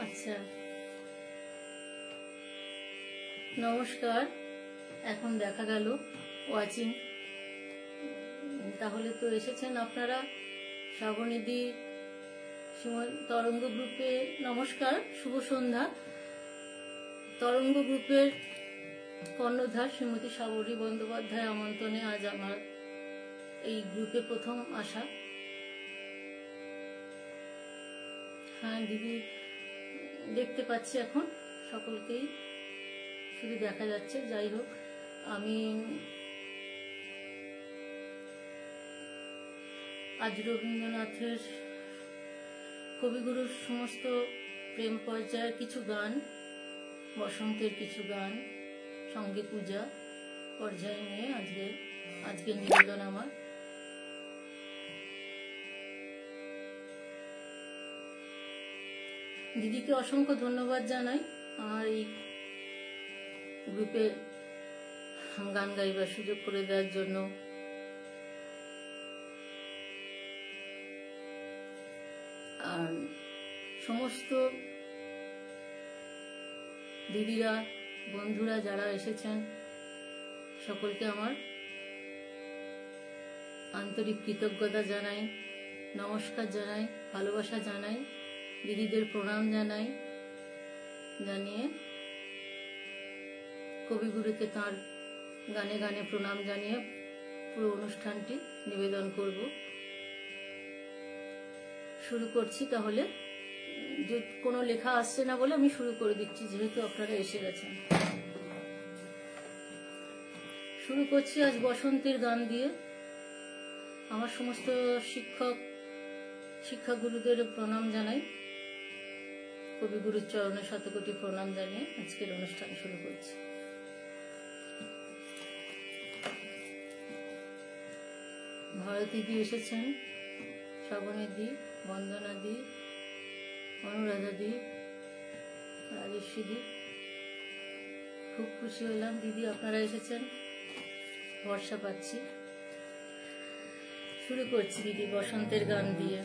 আচ্ছা, নমস্কার। এখন দেখা গেল ওয়াচিং, তাহলে তো এসেছেন আপনারা শ্রাবণীদি তরঙ্গ গ্রুপে। নমস্কার, শুভ সন্ধ্যা। তরঙ্গ গ্রুপের কর্ণধার শ্রীমতী শ্রাবণী বন্দ্যোপাধ্যায় আমন্ত্রণে আজ আমার এই গ্রুপে প্রথম আসা। হ্যাঁ দিদি, দেখতে পাচ্ছি এখন সকলকেই, শুধু দেখা যাচ্ছে। যাই হোক, আমি আজ রবীন্দ্রনাথের কবিগুরুর সমস্ত প্রেম পর্যায়ের কিছু গান, বসন্তের কিছু গান, সঙ্গে পূজা পর্যায়ে নিয়ে আজকে নিবেদন আমার। দিদিকে অসংখ্য ধন্যবাদ জানাই আমার এই গ্রুপে গান গাইবার সুযোগ করে দেওয়ার জন্য। আর সমস্ত দিদিরা, বন্ধুরা যারা এসেছেন, সকলকে আমার আন্তরিক কৃতজ্ঞতা জানাই, নমস্কার জানাই, ভালোবাসা জানাই, দিদিদের প্রণাম জানাই। জানিয়ে কবিগুরুকে তাঁর গানে গানে প্রণাম জানিয়ে পুরো অনুষ্ঠানটি নিবেদন করব। শুরু করছি তাহলে। যে কোনো লেখা আসছে না বলে আমি শুরু করে দিচ্ছি, যেহেতু আপনারা এসে গেছেন। শুরু করছি আজ বসন্তের গান দিয়ে। আমার সমস্ত শিক্ষা গুরুদের প্রণাম জানাই, কবিগুরুর চরণে শতকোটি প্রণাম জানিয়ে আজকের অনুষ্ঠান শুরু করছি। ভারতী দি এসেছেন, শ্রাবণী দি, বন্দনা দি, অনুরাধা দি, রাজস্বী দি। খুব খুশি হলাম দিদি আপনারা এসেছেন, ভরসা পাচ্ছি। শুরু করছি দিদি বসন্তের গান দিয়ে।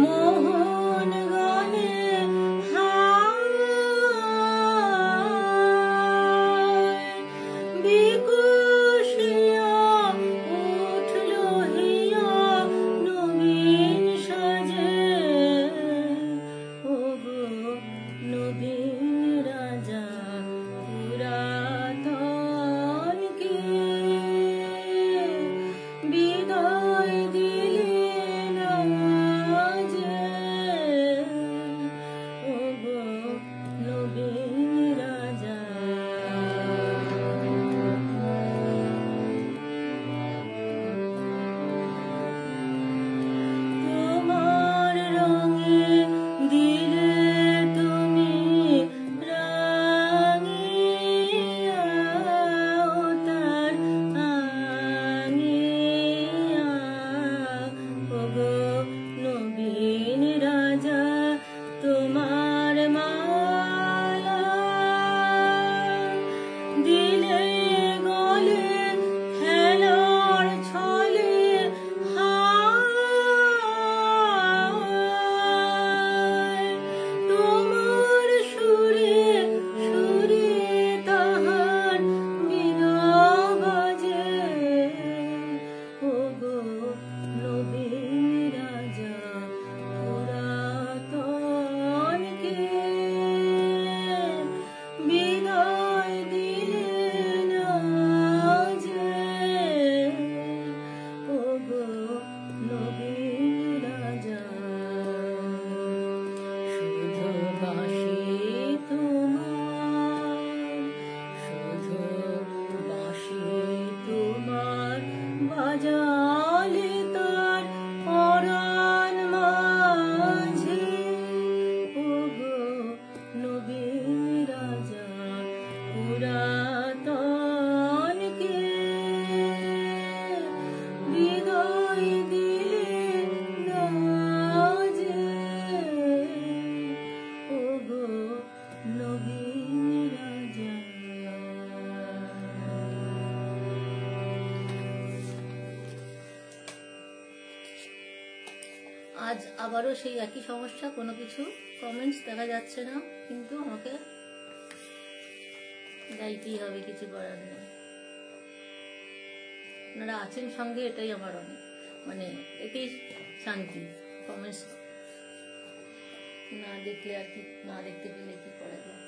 মোহন গানে হা নবীন রাজা। আজ আবারও সেই একই সমস্যা, কোনো কিছু কমেন্টস দেখা যাচ্ছে না, কিন্তু আমাকে যাইতেই হবে, কিছু করার নেই। আপনারা আছেন সঙ্গে, এটাই আমার অনেক, মানে এটাই শান্তি। কমেন্টস না দেখলে আর কি, না দেখতে পেলে কি করা যায়।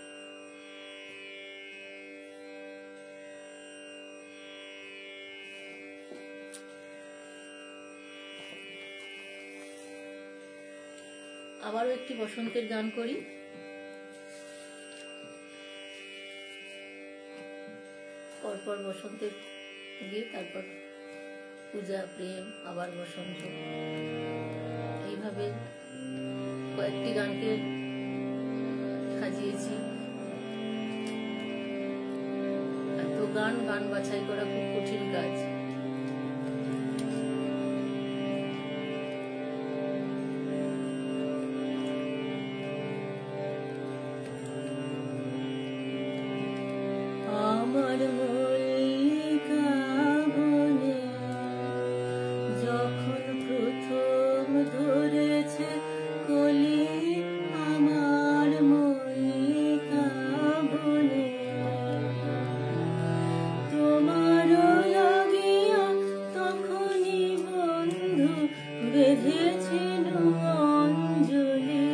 আবারও একটি বসন্তের গান করি। পরপর বসন্তের গিয়ে তারপর পূজা, প্রেম, আবার বসন্ত, এইভাবে কয়েকটি গানকে সাজিয়েছি। এত গান বাছাই করা খুব কঠিন কাজ। আমার মল্লিকা বনে যখন প্রথম ধরেছে কলি, আমার মল্লিকা বনে তোমার লাগিয়া তখনই বন্ধু বেঁধেছিল অঞ্জলি,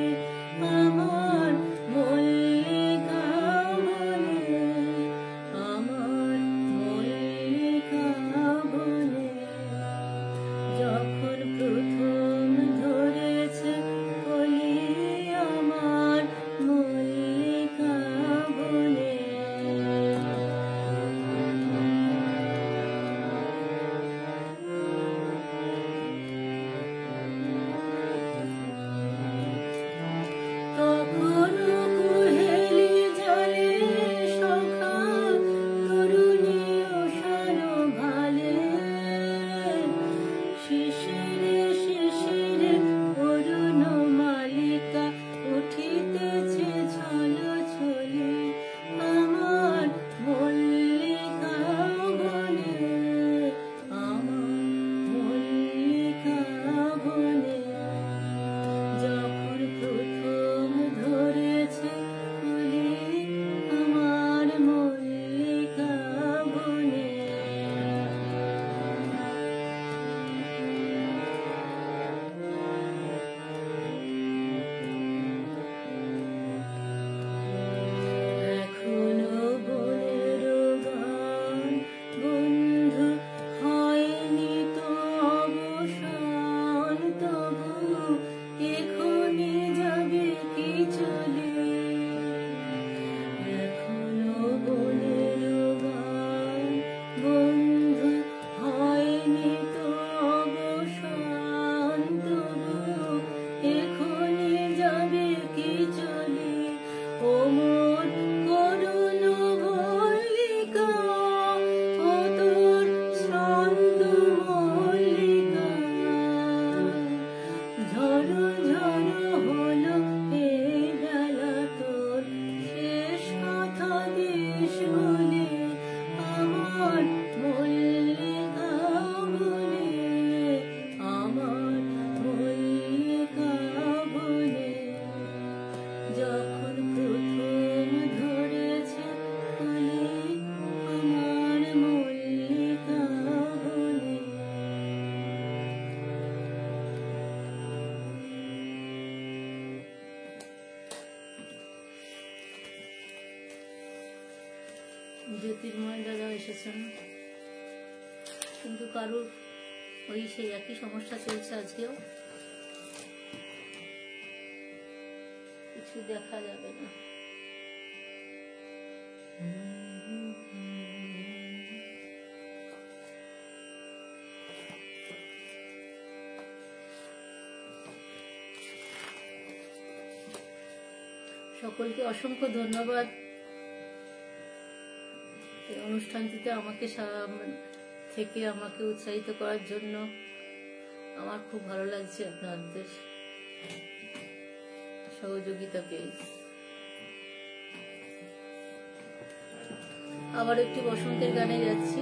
আমার মল্লিকা বনে, আমার মল্লিকা বনে যখন প্রথম ধরেছে কলি, আমার মল্লিকা বনে। তখনও কুহেলি জলে সখা তরুণী ওষার ভালে, শিশিরে শিশিরে অরুণ মালিকা উঠিতেছে ছলছলে, আমার মল্লিকা বনে, আমার মল্লিকা বনে যখন প্রথম ধরেছে কলি, আমার মল্লিকা বনে। এখনো বনের গান বন্ধু হয়নি তো অবসান, তবু এখনি যাবে কি চলে। এখনো বনের গান বন্ধু হয়নি তো অবসান, তবু এখনি যাবে কি চলে। ও মোর করুণ মল্লিকা, ও তোর ছন্দ মল্লিকা, ঝড়ো ঝড়ো হলো এই বেলা তোর শেষ কথা দেশ বলে, আমার মল্লিকা বনে, আমার মল্লিকা বনে যখন প্রথম ধরেছে কলি, আমার মল্লিকা বনে। জ্যোতির্ময় দাদা এসেছেন, কিন্তু কারুর ওই সেই একই সমস্যা চলছে আজকেও, কিছু দেখা যাবে না। সকলকে অসংখ্য ধন্যবাদ এই অনুষ্ঠানটিতে আমাকে থেকে আমাকে উৎসাহিত করার জন্য। আমার খুব ভালো লাগছে আপনাদের সহযোগিতা পেয়ে। আবার একটি বসন্তের গানে যাচ্ছি।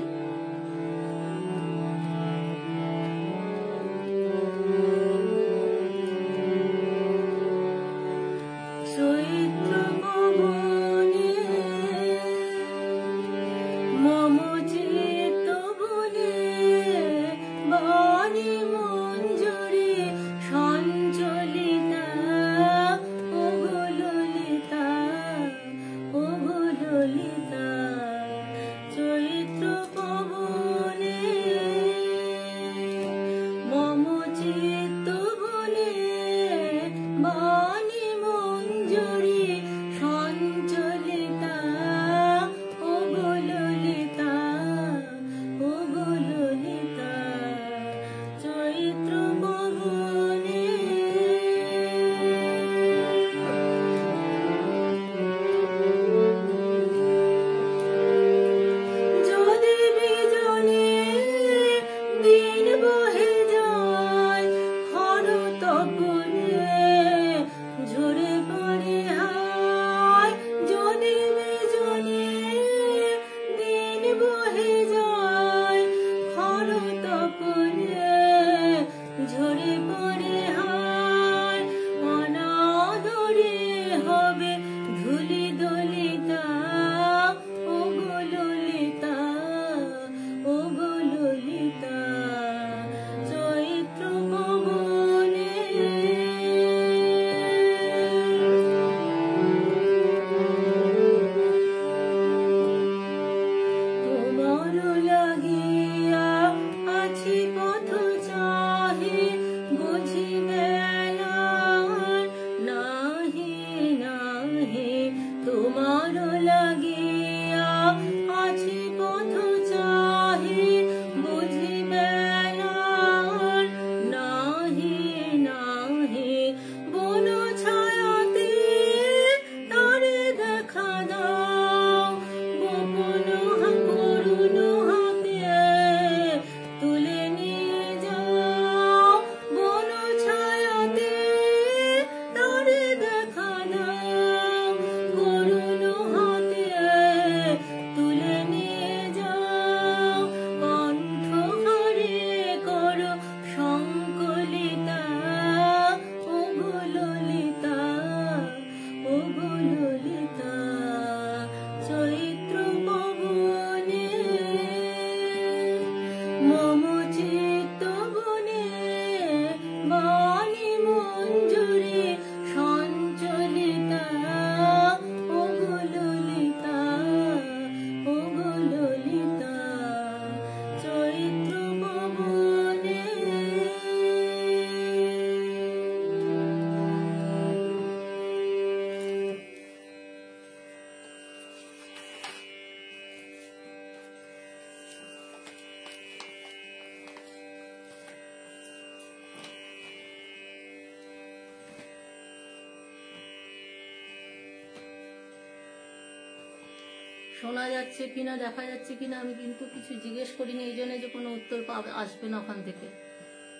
শোনা যাচ্ছে কিনা, দেখা যাচ্ছে কিনা আমি কিন্তু কিছু জিজ্ঞেস করিনি, এই জন্য যে কোনো উত্তর আসবে না ওখান থেকে।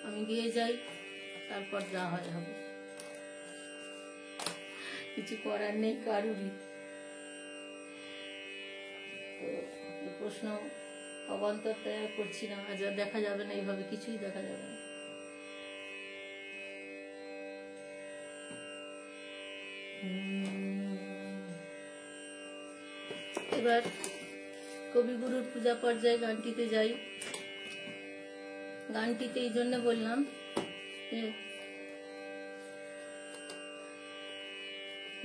আমি গিয়ে যাই, তারপর যা হয় হবে, কিছু করার নেই কারুরই। তো এই প্রশ্ন অবান্তর তৈরি করছি না, আজ দেখা যাবে না, এইভাবে কিছুই দেখা যাবে না। এবার কবিগুরুর পূজা পর্যায়ে গানটিতে যাই। গানটিতে এই জন্য বললাম যে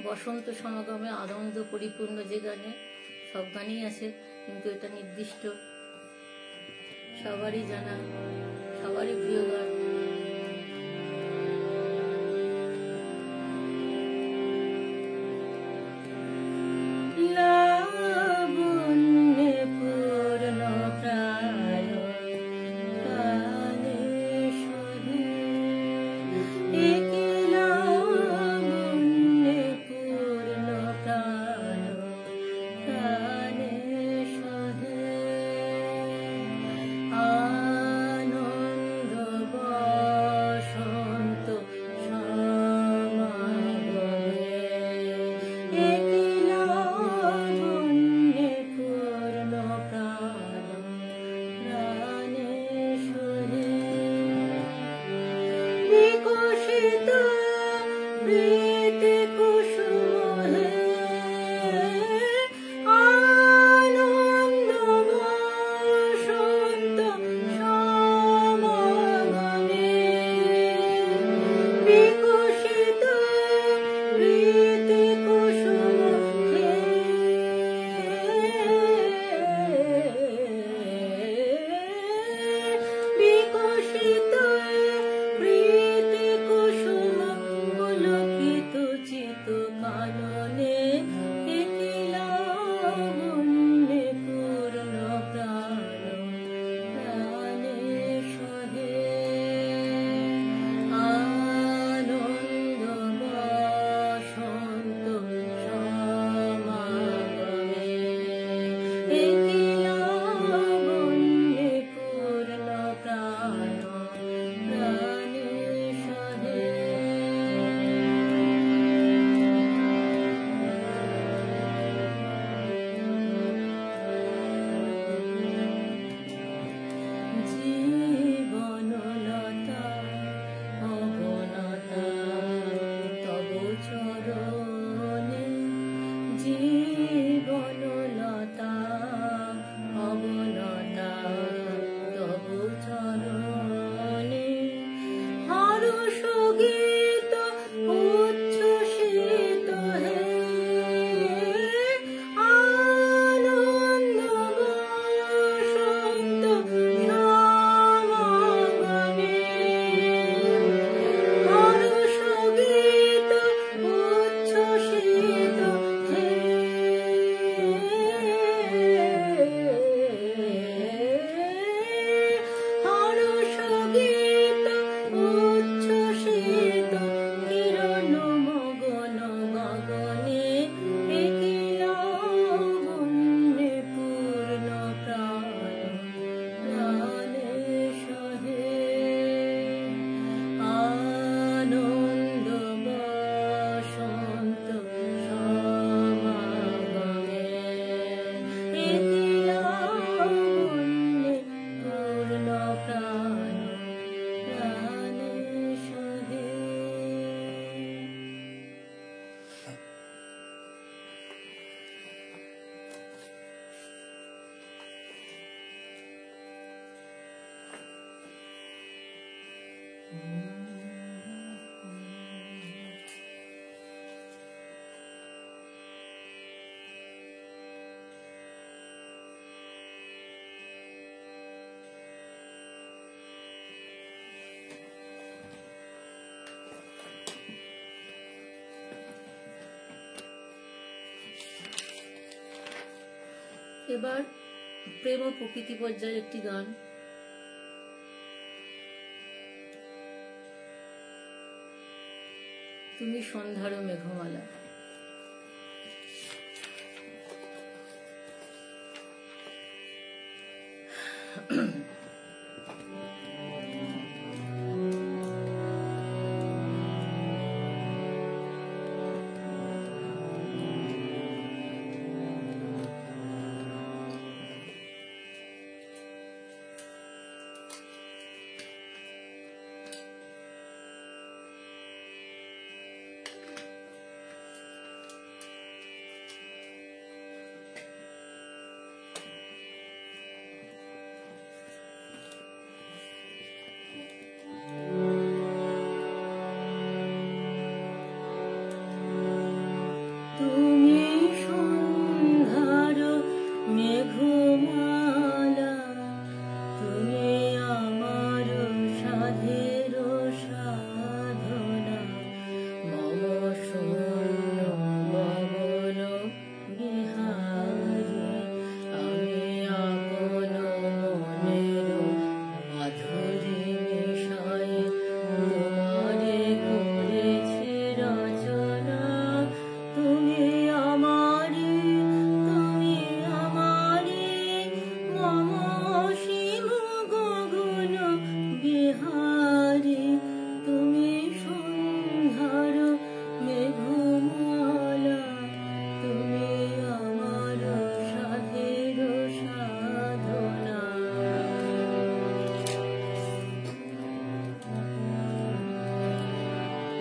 বসন্ত সমাগমে আনন্দ পরিপূর্ণ যে গানে, সব গানই আছে, কিন্তু এটা নির্দিষ্ট সবারই জানা, সবারই প্রিয় গান। আনন্দ এবার প্রেম ও প্রকৃতি পর্যায়ের একটি গান। তুমি সন্ধ্যার মেঘমালা।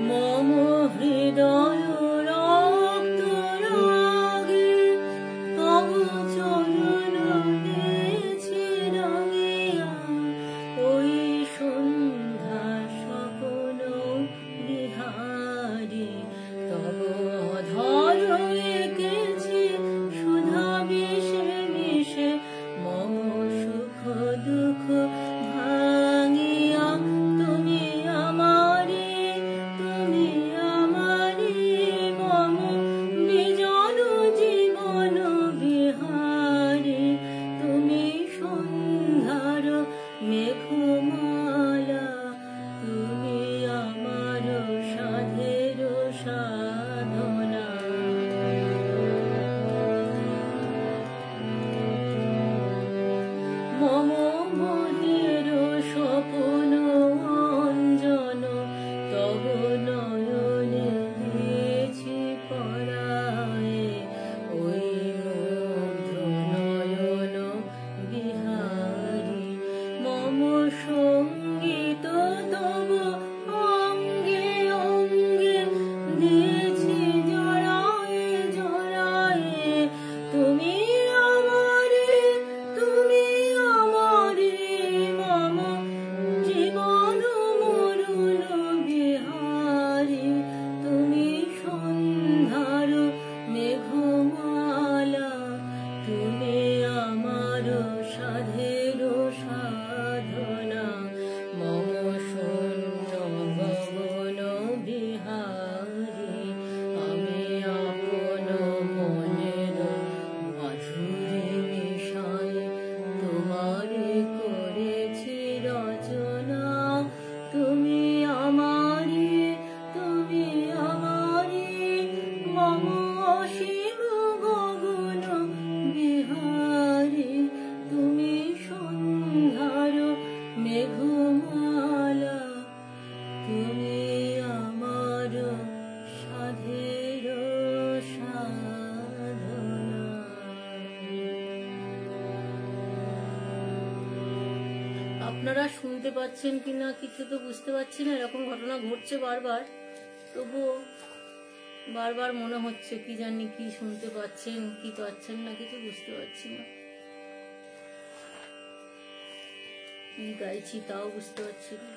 মম হৃদয় রক্ত রাগে তব চরণ দিয়েছি রাঙিয়া, ওই সন্ধ্যা স্বপ্ন বিহারী তব অধর এঁকেছি সুধা বিষে মিশে মম সুখ দুঃখ ভাঙিয়া। তুমি আমারি মম বিজন জীবন বিহারী, তুমি সন্ধ্যার মেঘমালা, তুমি আমার সাধের সাধনা। মম মনের স্বপ্ন অঞ্জন তব নয়নে দিয়েছি পরায়ে, ওই মুগ্ধ নয়ন বিহারী মম সঙ্গীত তব অঙ্গে অঙ্গে দিয়েছি জড়ায়ে জড়ায়ে। তুমি আমারে মম জীবন মরণ বিহারী, তুমি সন্ধ্যার মেঘমালা, তুমি আমার সাধের সাধনা। মম শূন্য গগন বিহারী, আমি আপন মনের মাধুরী মিশাই তোমারে করেছি রচনা। তুমি আমারি মম অসীম গগন বিহারী, তুমি সন্ধ্যার মেঘমালা, তুমি আমার সাধের সাধনা। আপনারা শুনতে পাচ্ছেন কিনা কিছু তো বুঝতে পারছি না, এরকম ঘটনা ঘটছে বারবার, তবুও বারবার মনে হচ্ছে কি জানি কি শুনতে পাচ্ছেন কি পাচ্ছেন না কিছু বুঝতে পারছি না, কি গাইছি তাও বুঝতে পারছি না।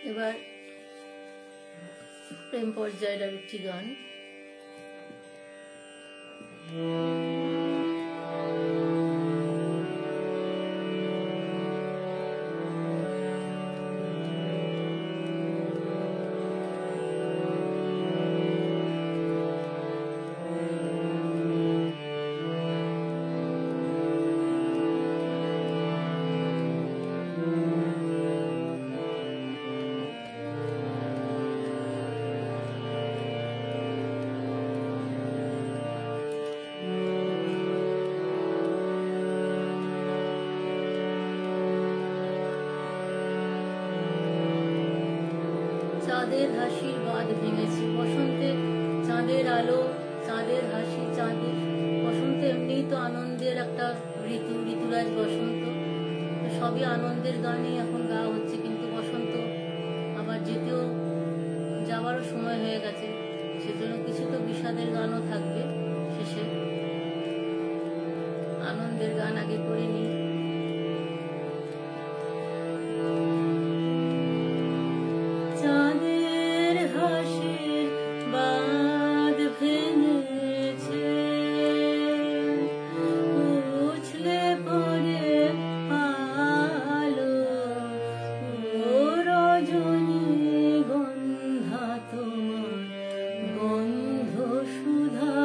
এবার প্রেম পর্যায়ের আরেকটি গান। চাঁদের হাসির বাঁধ ভেঙেছে, বসন্তে চাঁদের আলো, চাঁদের হাসি, চাঁদের বসন্ত এমনিই তো আনন্দের একটা ঋতু, ঋতুরাজ বসন্ত, তো সবই আনন্দের গানই এখন গাওয়া হচ্ছে। কিন্তু বসন্ত আবার যাওয়ারও সময় হয়ে গেছে, সেজন্য কিছু তো বিষাদের গানও থাকবে শেষে। আনন্দের গান আগে করে নিই। চাঁদের হাসির বাঁধ ভেঙেছে, উছলে পড়ে আলো, ও রজনী গন্ধা তোমার গন্ধ সুধা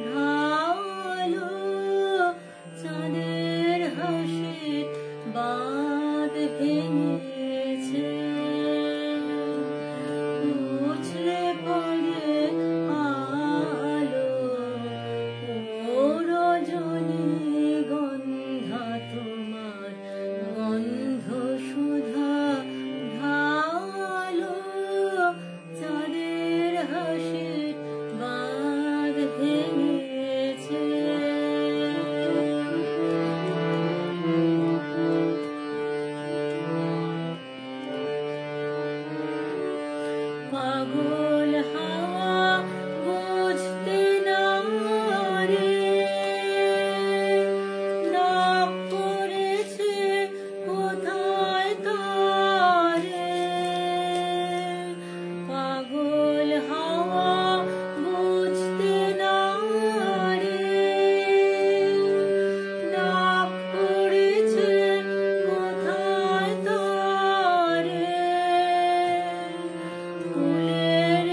ঢালো। চাঁদের হাসির বাঁধ ভেঙেছে, উছলে পড়ে আলো, ও রজনী গন্ধা তোমার গন্ধ সুধা ঢালো। চাঁদের হাসির বাঁধ ভেঙেছে। পাগল হাওয়া বুঝতে না রে, ডাক পড়েছে কোথায় তারে। পাগল হাওয়া বুঝতে না রে, ডাক পড়েছে কোথায় তারে। ফুলের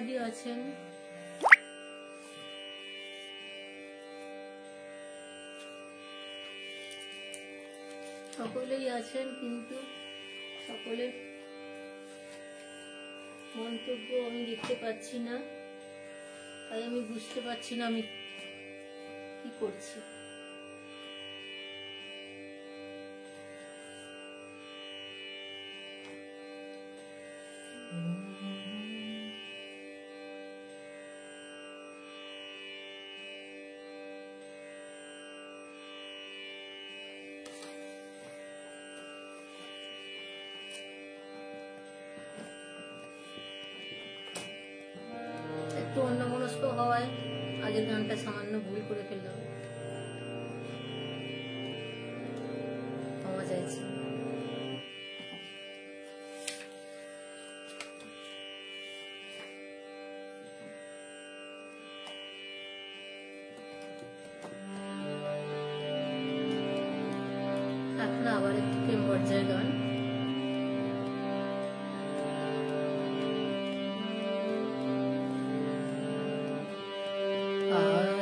দাদি আছেন, সকলেই আছেন, কিন্তু সকলের মন্তব্য আমি দেখতে পাচ্ছি না, তাই আমি বুঝতে পারছি না আমি কি করছি। একটু অন্যমনস্ক হওয়ায় আগের গানটা সামান্য ভুল করে ফেললাম, ক্ষমা চাইছি। এখন আবার একটু প্রেম পর্যায়ের গান।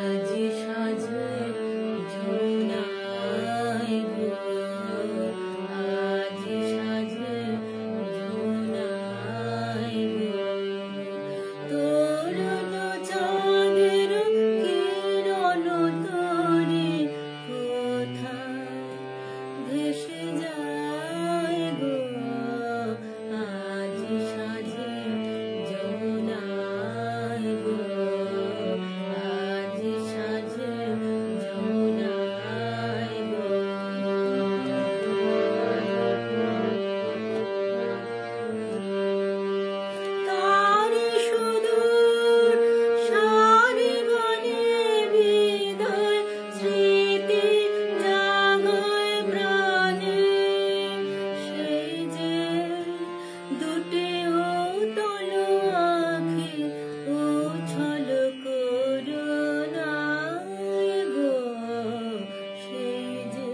আজি সাজে ঝুনাই গো, আজি সাজে ঝুনাই গো, তরুণ চাঁদের কিরণ তরি কোথায় ভেসে যায় গো, আজি সাজে ঝুনাই গো, আজি সাজে ঝুনাই গো। তারি সুদূর সারি বনে বিদায় স্মৃতি জাগায় প্রাণে, সেই যে দুটি উতল আঁখি উছল করুণায় গো, সেই যে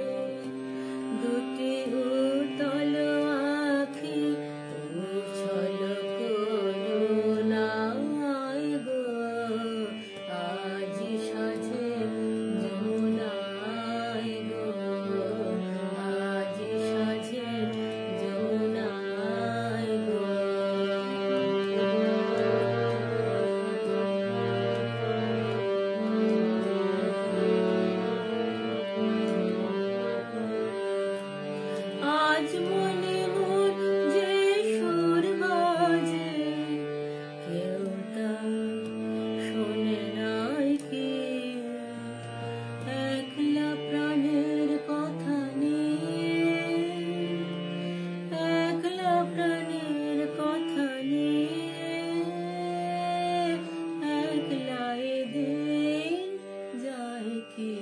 দুটি উতল আঁখি উছল করুণায় গো, আজি সাজে ঝুনাই গো, আজি সাজে ঝুনাই গো। আজ মনে মোর যে সুর বাজে, কেউ তা শোনে নাই কি, একলা প্রাণের কথা নিয়ে, একলা প্রাণের কথা নিয়ে, একলা এদিন যায় কি।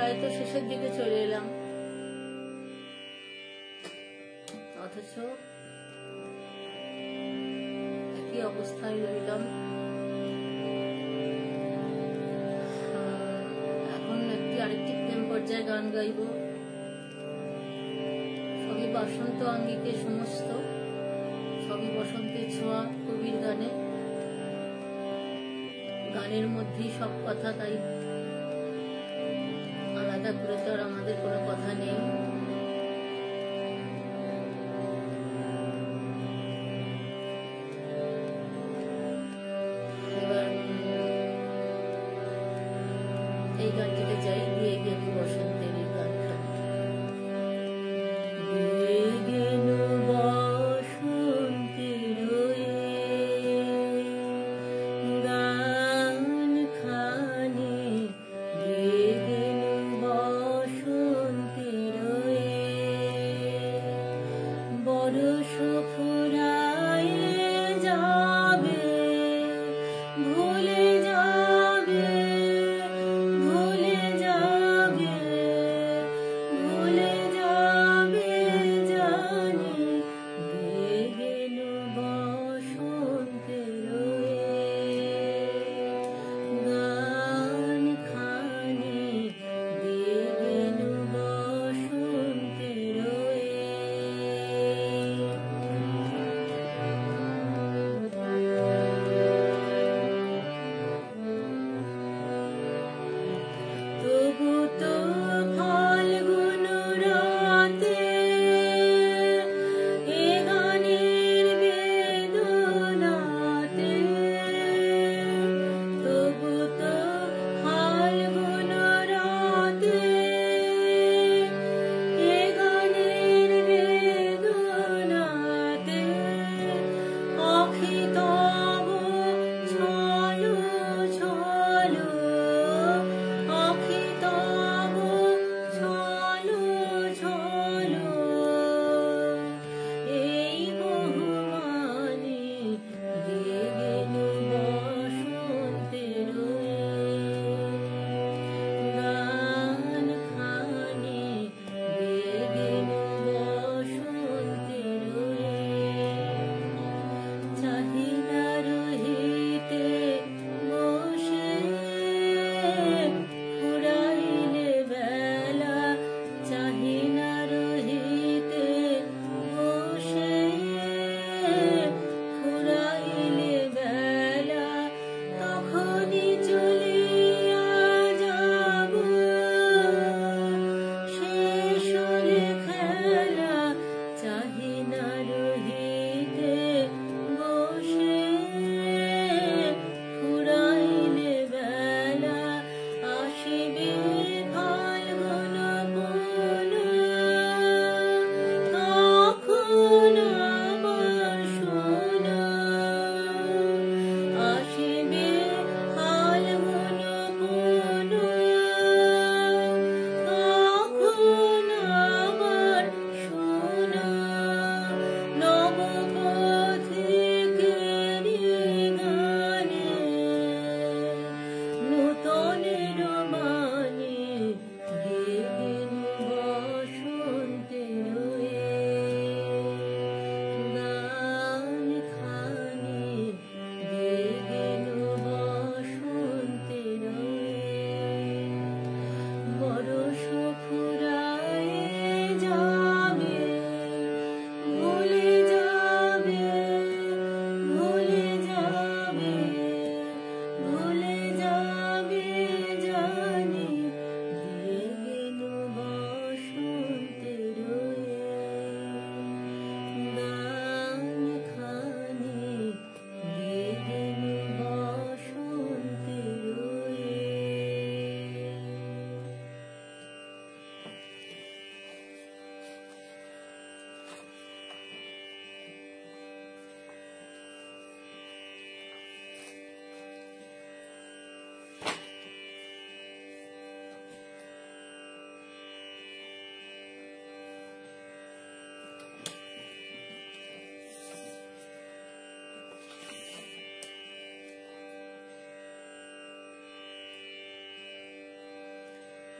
প্রায় তো শেষের দিকে চলে এলাম, অথচ একই অবস্থায় রইলাম। এখন আরেকটি প্রেম পর্যায়ে গান গাইব। সবই বসন্ত আঙ্গিকে সমস্ত, সবই বসন্তের ছোঁয়া কবির গানে, গানের মধ্যেই সব কথা, তাই আলাদা করে তো আর আমাদের কোনো কথা নেই। এবার এই গানটিতে যাই, দিয়ে গেল বসন্তের এই গানটা। দিয়ে গেল বসন্তের গান খানি, দিয়ে গেল বসন্তের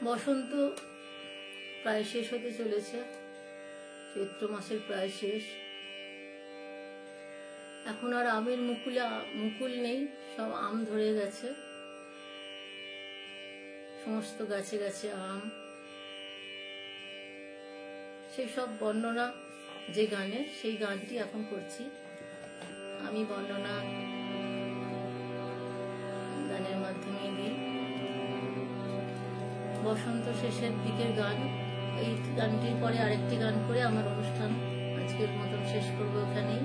বসন্ত প্রায় শেষ হতে চলেছে, চৈত্র মাসের প্রায় শেষ। এখন আর আমের মুকুল নেই, সব আম ধরে গেছে, সমস্ত গাছে গাছে আম। সেই সব বর্ণনা যে গানের, সেই গানটি এখন করছি আমি, বর্ণনা গানের মাধ্যমে দিই। বসন্ত শেষের দিকের গান, এই গানটির পরে আরেকটি গান করে আমার অনুষ্ঠান আজকের মতন শেষ করবো এখানেই।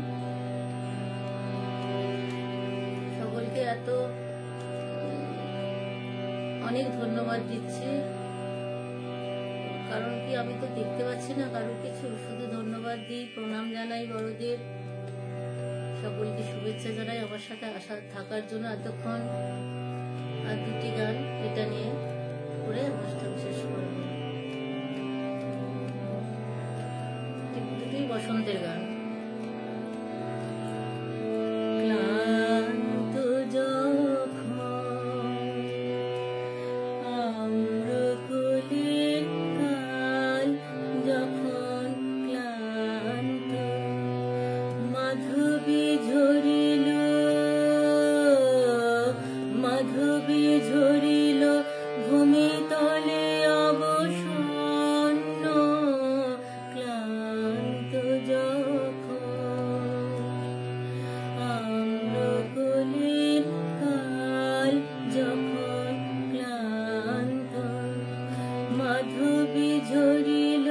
সকলকে এত অনেক ধন্যবাদ দিচ্ছি, কারণ কি আমি তো দেখতে পাচ্ছি না কারোর কিছু, শুধু ধন্যবাদ দিই, প্রণাম জানাই বড়দের, সকলকে শুভেচ্ছা জানাই আমার সাথে থাকার জন্য এতক্ষণ। আর দুটি গান এটা নিয়ে করে অনুষ্ঠান শেষ করব, দুটি বসন্তের গান। ক্লান্ত যখন আম্রকুলের কাল, যখন ক্লান্ত মাধবী ঝরিল, মাধবী ঝরিল ভূমি তলে অবসন্ন, ক্লান্ত যখন আম্রকুলের কাল, যখন ক্লান্ত মাধবী ঝরিল,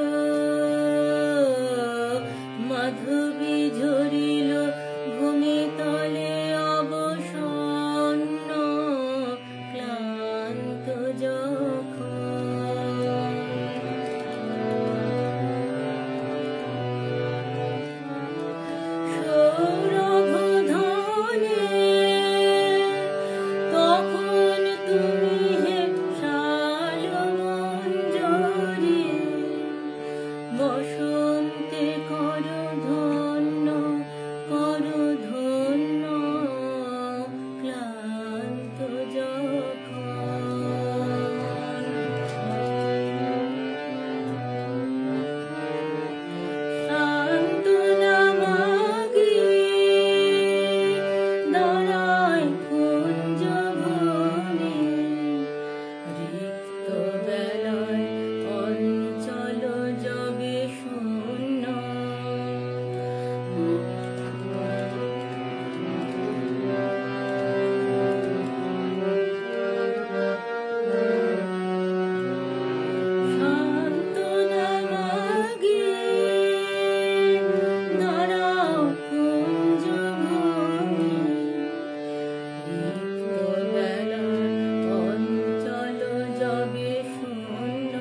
মাধবী ঝরিল ভূমি তলে অবসন্ন, ক্লান্ত যখন সৌরভধনে, তখন তুমি হে শালমঞ্জরি, বসন্তে করো ধন্য, করো ধন্য, ক্লান্ত যখন সান্ত্বনা মাগি দাঁড়ায় কুঞ্জভূমি, রিক্ত বেলায় অঞ্চল যবে শূন্য, সান্ত্বনা মাগি দাঁড়াও কুঞ্জভূমি, রিক্ত বেলায় অঞ্চল যবে শূন্য,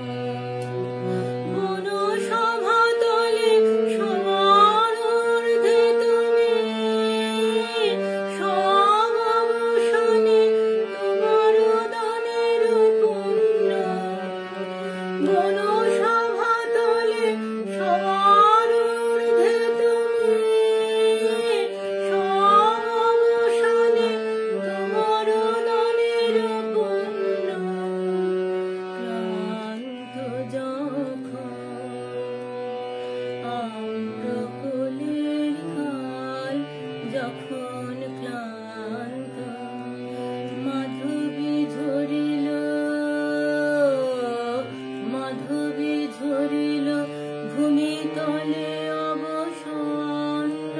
বনসভাতলে সবার ঊর্ধ্বে তুমি, সব অবসানে তোমার দানের পুণ্য, বনসভাতলে সবার ঊর্ধ্বে তুমি, সব অবসানে তোমার দানের পুণ্য, ক্লান্ত যখন আম্রকুলের কাল, যখন ক্লান্ত মাধবী ঝরিল, মাধবী ঝরিল ভূমি তলে অবসন্ন,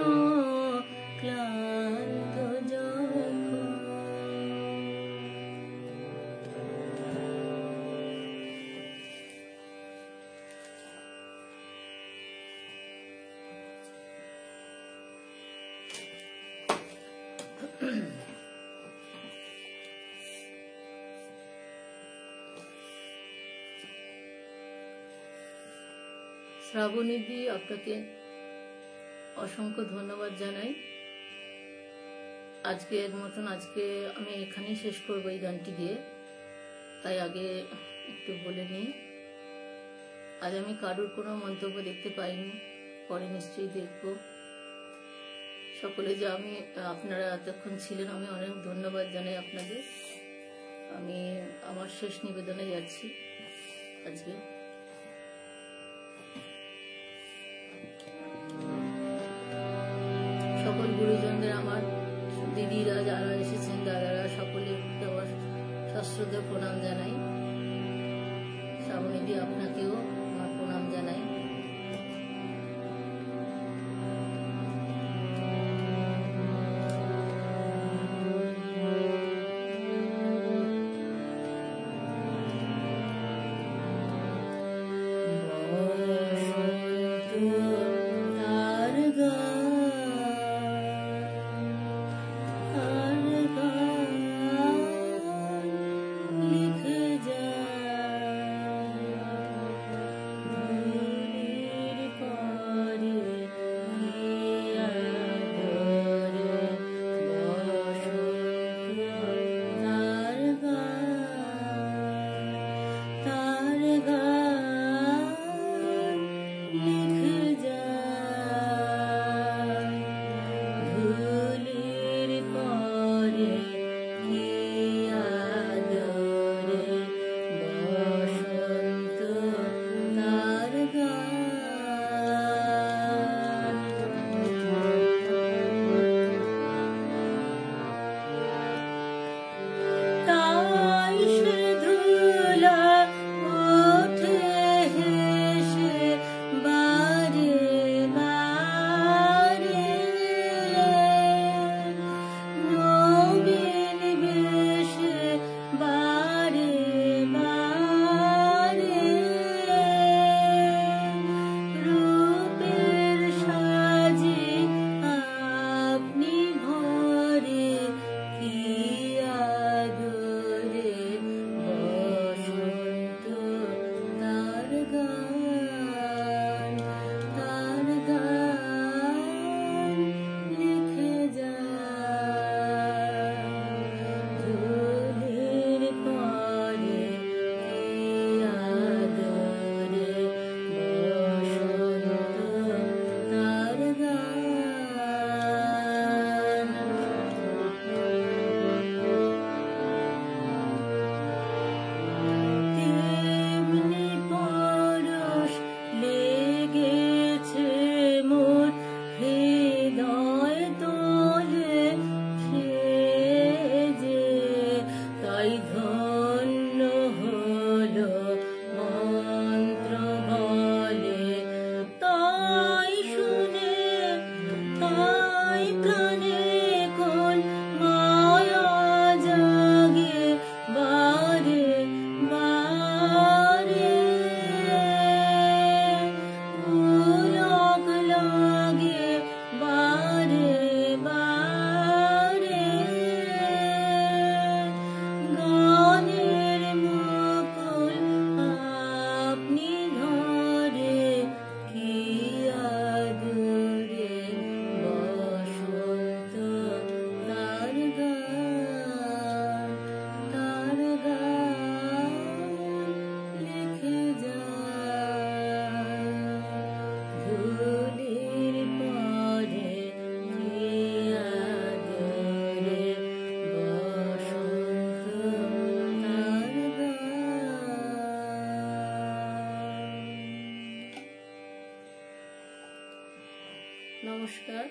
ক্লান্ত যখন। শ্রাবণীদি, আপনাকে অসংখ্য ধন্যবাদ জানাই। আজকের মতন আজকে আমি এখানেই শেষ করবো এই গানটি দিয়ে, তাই আগে একটু বলে নিই। আজ আমি কারোর কোনো মন্তব্য দেখতে পাইনি, পরে নিশ্চয়ই দেখব। সকলে যে আপনারা এতক্ষণ ছিলেন, আমি অনেক ধন্যবাদ জানাই আপনাদের। আমি আমার শেষ নিবেদনে যাচ্ছি। আজকে। সকল গুরুজনদের, আমার দিদিরা যারা এসেছেন, দাদারা, সকলেরকে আমার সশ্রদ্ধ প্রণাম জানাই। শ্রাবণীদি, আপনাকেও আমার প্রণাম জানাই। নমস্কার,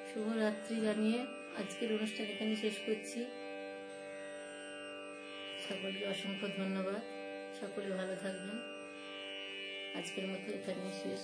শুভরাত্রি জানিয়ে আজকের অনুষ্ঠান এখানে শেষ করছি। সকলকে অসংখ্য ধন্যবাদ। সকলে ভালো থাকবেন। আজকের মতো এখানে শেষ।